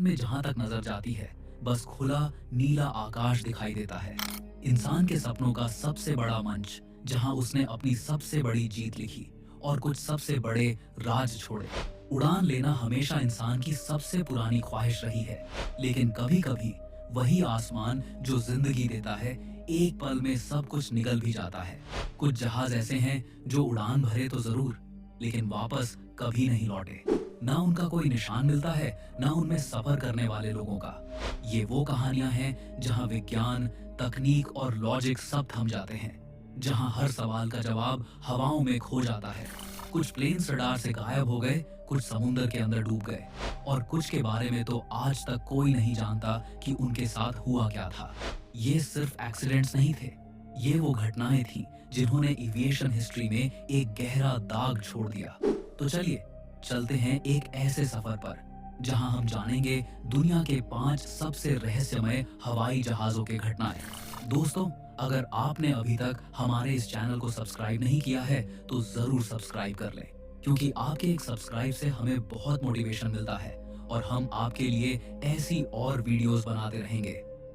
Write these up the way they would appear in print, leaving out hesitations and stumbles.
में जहां तक नजर जाती है बस खुला नीला आकाश दिखाई देता है। इंसान के सपनों का सबसे बड़ा मंच जहां उसने अपनी सबसे बड़ी जीत लिखी और कुछ सबसे बड़े राज छोड़े। उड़ान लेना हमेशा इंसान की सबसे पुरानी ख्वाहिश रही है, लेकिन कभी कभी वही आसमान जो जिंदगी देता है एक पल में सब कुछ निगल भी जाता है। कुछ जहाज ऐसे हैं जो उड़ान भरे तो जरूर, लेकिन वापस कभी नहीं लौटे। ना उनका कोई निशान मिलता है, ना उनमें सफर करने वाले लोगों का। ये वो कहानियां हैं जहां विज्ञान, तकनीक और लॉजिक सब थम जाते हैं, जहां हर सवाल का जवाब हवाओं में खो जाता है। कुछ प्लेन्स रडार से गायब हो गए, कुछ समुद्र के अंदर डूब गए, और कुछ के बारे में तो आज तक कोई नहीं जानता कि उनके साथ हुआ क्या था। ये सिर्फ एक्सीडेंट्स नहीं थे, ये वो घटनाएं थी जिन्होंने एविएशन हिस्ट्री में एक गहरा दाग छोड़ दिया। तो चलिए चलते हैं एक ऐसे सफर पर जहां हम जानेंगे दुनिया के 5 सबसे रहस्यमय हवाई जहाजों के घटनाएं। दोस्तों, अगर आपने अभी तक हमारे इस चैनल को सब्सक्राइब नहीं किया है तो जरूर सब्सक्राइब कर लें, क्योंकि आपके एक सब्सक्राइब से हमें बहुत मोटिवेशन मिलता है और हम आपके लिए ऐसी और वीडियोस बनाते रहेंगे।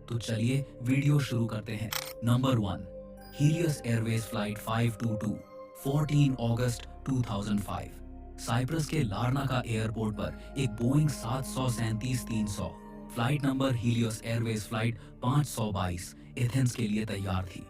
तो चलिए वीडियो शुरू करते हैं। नंबर 1, हीलियस एयरवेज फ्लाइट 522, 14 अगस्त 2005। साइप्रस के लारनाका एयरपोर्ट पर एक Boeing 737-300 flight number Helios Airways flight 522 Athens के लिए तैयार थी।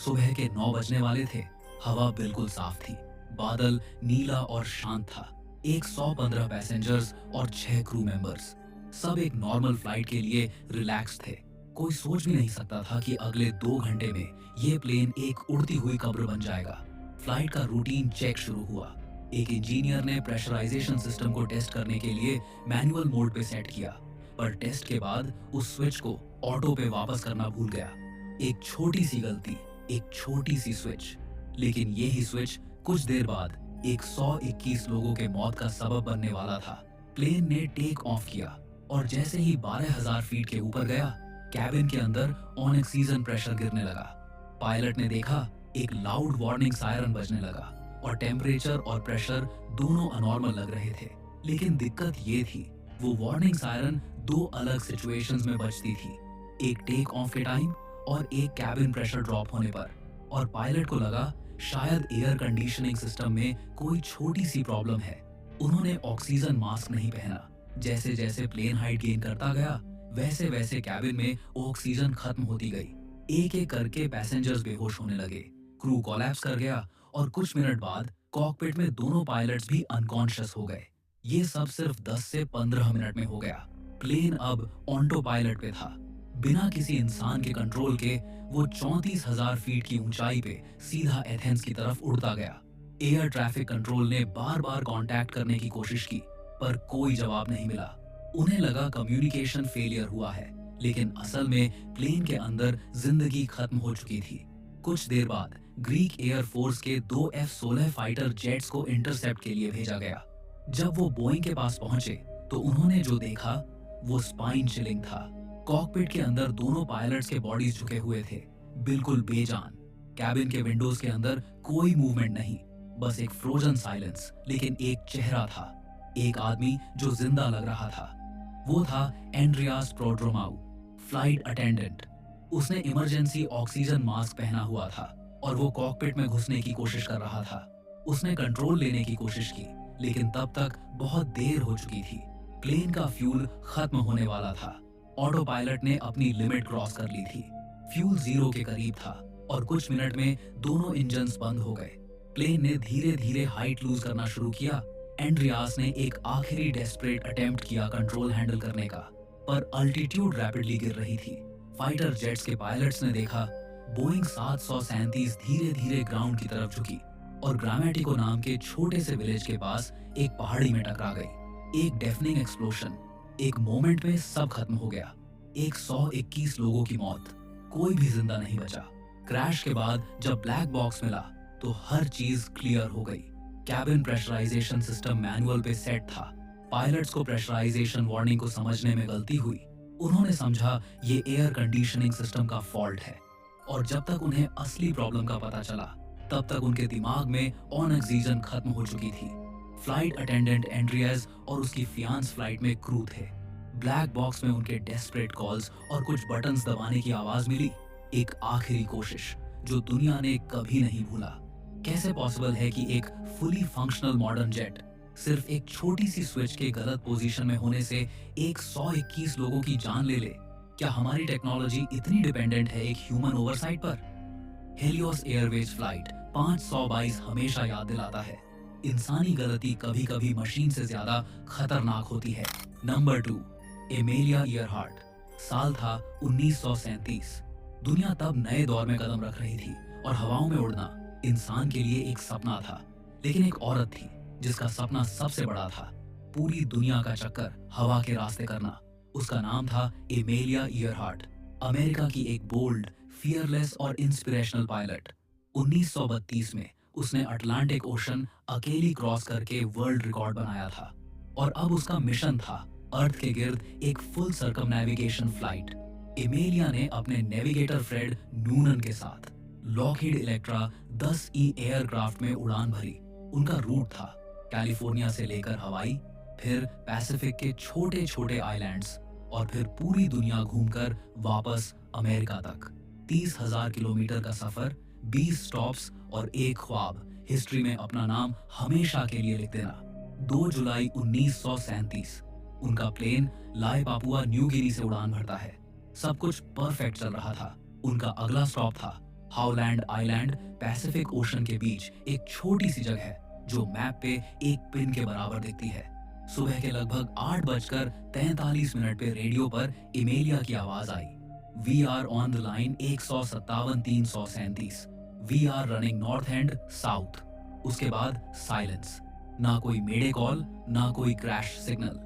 सुबह के 9 बजने वाले थे। हवा बिल्कुल साफ थी, बादल नीला और शांत था। एक 115 पैसेंजर्स और 6 क्रू मेंबर्स, सब एक नॉर्मल फ्लाइट के लिए रिलैक्स थे। कोई सोच भी नहीं सकता था कि अगले 2 घंटे में ये प्लेन एक उड़ती हुई कब्र बन जाएगा। फ्लाइट का रूटीन चेक शुरू हुआ। एक इंजीनियर ने प्रेशराइजेशन सिस्टम को टेस्ट करने के लिए मैनुअल मोड पे सेट किया, पर टेस्ट के बाद उस स्विच को ऑटो पे वापस करना भूल गया। एक छोटी सी गलती, एक छोटी सी स्विच, लेकिन ये ही स्विच कुछ देर बाद 121 लोगों के मौत का सबब बनने वाला था। प्लेन ने टेक ऑफ किया और जैसे ही 12,000 फीट के ऊपर गया, कैबिन के अंदर ऑन ऑक्सीजन प्रेशर गिरने लगा। पायलट ने देखा एक लाउड वार्निंग सायरन बजने लगा और टेम्परेचर और प्रेशर दोनों अनॉर्मल लग रहे थे। लेकिन दिक्कत ये थी, वो वार्निंग सायरन 2 अलग सिचुएशंस में बजती थी, एक टेक ऑफ के टाइम और एक कैबिन प्रेशर ड्रॉप होने पर। और पायलट को लगा शायद एयर कंडीशनिंग सिस्टम में कोई छोटी सी प्रॉब्लम है। उन्होंने ऑक्सीजन मास्क नहीं पहना। जैसे जैसे प्लेन हाइट गेन करता गया, वैसे वैसे कैबिन में ऑक्सीजन खत्म होती गई। एक एक करके पैसेंजर्स बेहोश होने लगे, क्रू कोलैप्स कर गया और कुछ मिनट बाद कॉकपिट में दोनों पायलट्स भी अनकॉन्शियस हो गए। ये सब सिर्फ 10 से 15 मिनट में हो गया। प्लेन अब ऑटो पायलट पे था। बिना किसी इंसान के कंट्रोल के वो 34,000 फीट की ऊंचाई पे सीधा एथेंस की तरफ उड़ता गया। एयर ट्रैफिक कंट्रोल ने बार बार कांटेक्ट करने की कोशिश की, पर कोई जवाब नहीं मिला। उन्हें लगा कम्युनिकेशन फेलियर हुआ है, लेकिन असल में प्लेन के अंदर जिंदगी खत्म हो चुकी थी। कुछ देर बाद ग्रीक एयर फोर्स के 2 F-16 फाइटर जेट्स को इंटरसेप्ट के लिए भेजा गया। जब वो बोइंग के पास पहुंचे तो उन्होंने जो देखा वो स्पाइन चिलिंग था। कॉकपिट के अंदर दोनों पायलट्स के बॉडीज झुके हुए थे, बिल्कुल बेजान। कैबिन के विंडोज के अंदर कोई मूवमेंट नहीं, बस एक फ्रोजन साइलेंस। लेकिन एक चेहरा था, एक आदमी जो जिंदा लग रहा था। वो था एंड्रियास प्रोड्रोमाउ, फ्लाइट अटेंडेंट। उसने इमरजेंसी ऑक्सीजन मास्क पहना हुआ था और वो कॉकपिट में घुसने की कोशिश कर रहा था। उसने कंट्रोल लेने की कोशिश की, लेकिन तब तक बहुत देर हो चुकी थी। प्लेन का फ्यूल खत्म होने वाला था। ऑटो पायलट ने अपनी लिमिट क्रॉस कर ली थी। फ्यूल 0 के करीब था और कुछ मिनट में दोनों इंजन्स बंद हो गए। प्लेन ने धीरे धीरे हाइट लूज करना शुरू किया। एंड्रियास ने एक आखिरी डेस्परेट अटेम्प्ट किया कंट्रोल हैंडल करने का, पर अल्टीट्यूड रैपिडली गिर रही थी। फाइटर जेट्स के पायलट्स ने देखा बोइंग 737 धीरे धीरे ग्राउंड की तरफ झुकी और ग्रामेटिको नाम के छोटे से विलेज के पास एक पहाड़ी में टकरा गई। एक डेफनिंग एक्सप्लोशन, एक मोमेंट में सब खत्म हो गया। 121 लोगों की मौत, कोई भी जिंदा नहीं बचा। क्रैश के बाद जब ब्लैक बॉक्स मिला तो हर चीज क्लियर हो गई। कैबिन प्रेशराइजेशन सिस्टम मैनुअल पे सेट था। पायलट्स को प्रेशराइजेशन वार्निंग को समझने में गलती हुई। उन्होंने समझा ये एयर कंडीशनिंग सिस्टम का फॉल्ट है, और जब तक उन्हें असली प्रॉब्लम का पता चला तब तक उनके दिमाग में ऑन ऑक्सीजन खत्म हो चुकी थी। फ्लाइट अटेंडेंट एंड्रियास और उसकी फियांस फ्लाइट में क्रू थे। ब्लैक बॉक्स में उनके डेस्परेट कॉल्स और कुछ बटन्स दबाने की आवाज मिली। एक आखिरी कोशिश जो दुनिया ने कभी नहीं भूला। कैसे पॉसिबल है कि एक फुली फंक्शनल मॉडर्न जेट सिर्फ एक छोटी सी स्विच के गलत पोजीशन में होने से 121 लोगों की जान ले ले? क्या हमारी टेक्नोलॉजी इतनी डिपेंडेंट है एक ह्यूमन ओवरसाइट पर? हेलियोस एयरवेज फ्लाइट 522 हमेशा याद दिलाता है, इंसानी गलती कभी कभी मशीन से ज्यादा खतरनाक होती है। Number 2, Amelia Earhart. साल था 1937। दुनिया तब नए दौर में कदम रख रही थी और हवाओं में उड़ना इंसान के लिए एक सपना था। लेकिन एक औरत थी जिसका सपना सबसे बड़ा था, पूरी दुनिया का चक्कर हवा के रास्ते करना। उसका नाम था एमेलिया ईयरहार्ट, अमेरिका की एक बोल्ड, फियरलेस और इंस्पिरेशनल पायलट। 1932 में उसने अटलांटिक ओशन अकेली क्रॉस करके वर्ल्ड रिकॉर्ड बनाया था और अब उसका मिशन था अर्थ के गिर्द एक फुल सर्कमनेविगेशन फ्लाइट। एमेलिया ने अपने नेविगेटर फ्रेड नूनन के साथ लॉकहीड इलेक्ट्रा 10E एयरक्राफ्ट में उड़ान भरी। उनका रूट था कैलिफोर्निया से लेकर हवाई, फिर पैसिफिक के छोटे छोटे आइलैंड्स और फिर पूरी दुनिया घूमकर वापस अमेरिका तक। 30,000 किलोमीटर का सफर, 20 स्टॉप्स और एक ख्वाब, हिस्ट्री में अपना नाम हमेशा के लिए लिख देना। 2 जुलाई 1937 उनका प्लेन लाए पापुआ न्यू गिनी से उड़ान भरता है। सब कुछ परफेक्ट चल रहा था। उनका अगला स्टॉप था हाउलैंड आइलैंड, पैसिफिक ओशन के बीच एक छोटी सी जगह जो मैप पे एक पिन के बराबर दिखती है। सुबह के लगभग 8:43 पे रेडियो पर एमेलिया की आवाज आई, we are on the line 157-337, we are running north and south. उसके बाद साइलेंस, ना कोई मेडे कॉल, ना कोई क्रैश सिग्नल,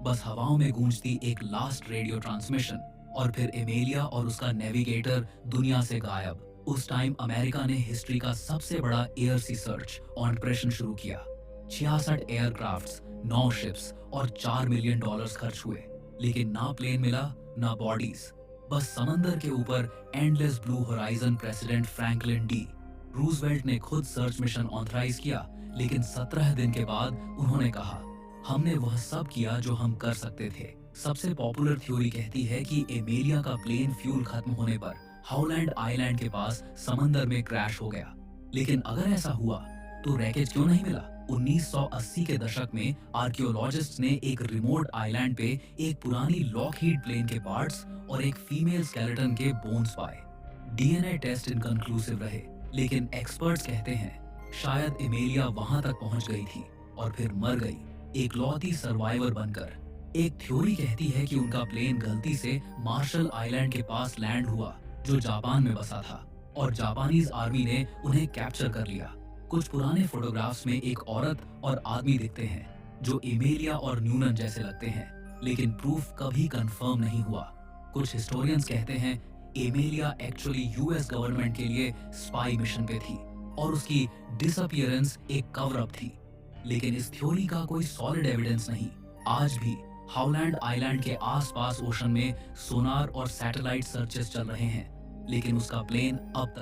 बस हवाओं में गूंजती एक लास्ट रेडियो ट्रांसमिशन और फिर एमेलिया और उसका नेविगेटर दुनिया से गायब। उस टाइम अमेरिका ने हिस्ट्री का सबसे बड़ा एयर सी सर्च ऑपरेशन शुरू किया। 66 एयरक्राफ्ट्स, 9 शिप्स और $4 मिलियन खर्च हुए, लेकिन ना प्लेन मिला ना बॉडीज। बस समंदर के ऊपर endless blue horizon. President Franklin D Roosevelt ने खुद सर्च मिशन ऑथराइज किया, लेकिन 17 दिन के बाद उन्होंने कहा, हमने वह सब किया जो हम कर सकते थे। सबसे पॉपुलर थ्योरी कहती है कि एमेलिया का प्लेन फ्यूल खत्म होने पर हाउलैंड आइलैंड के पास समंदर में क्रैश हो गया। लेकिन अगर ऐसा हुआ तो रैकेज क्यों नहीं मिला? 1980 के दशक में आर्कियोलॉजिस्ट्स ने एक रिमोट आइलैंड पे एक पुरानी लॉकहीड प्लेन के पार्ट्स और एक फीमेल स्केलेटन के बोन्स पाए। डीएनए टेस्ट इनकंक्लूसिव रहे, लेकिन एक्सपर्ट्स कहते हैं शायद एमेलिया वहां तक पहुंच गई थी और फिर मर गई, एकलौती सर्वाइवर बनकर। एक थ्योरी कहती है कि उनका प्लेन गलती से मार्शल आइलैंड के पास लैंड हुआ, जो जापान में बसा था, और जापानीज आर्मी ने उन्हें कैप्चर कर लिया। कुछ पुराने फोटोग्राफ्स में एक औरत और आदमी दिखते हैं जो एमेलिया और न्यूनन जैसे लगते हैं, लेकिन प्रूफ कभी कंफर्म नहीं हुआ। कुछ हिस्टोरियंस कहते हैं एमेलिया एक्चुअली यूएस गवर्नमेंट के लिए स्पाई मिशन पे थी और उसकी डिसअपीयरेंस एक कवर अप थी, लेकिन इस थ्योरी का कोई सॉलिड एविडेंस नहीं। आज भी हाउलैंड आइलैंड के आसपास ओशन में सोनार और सैटेलाइट सर्चेस चल रहे हैं, लेकिन उसका प्लेन अब तक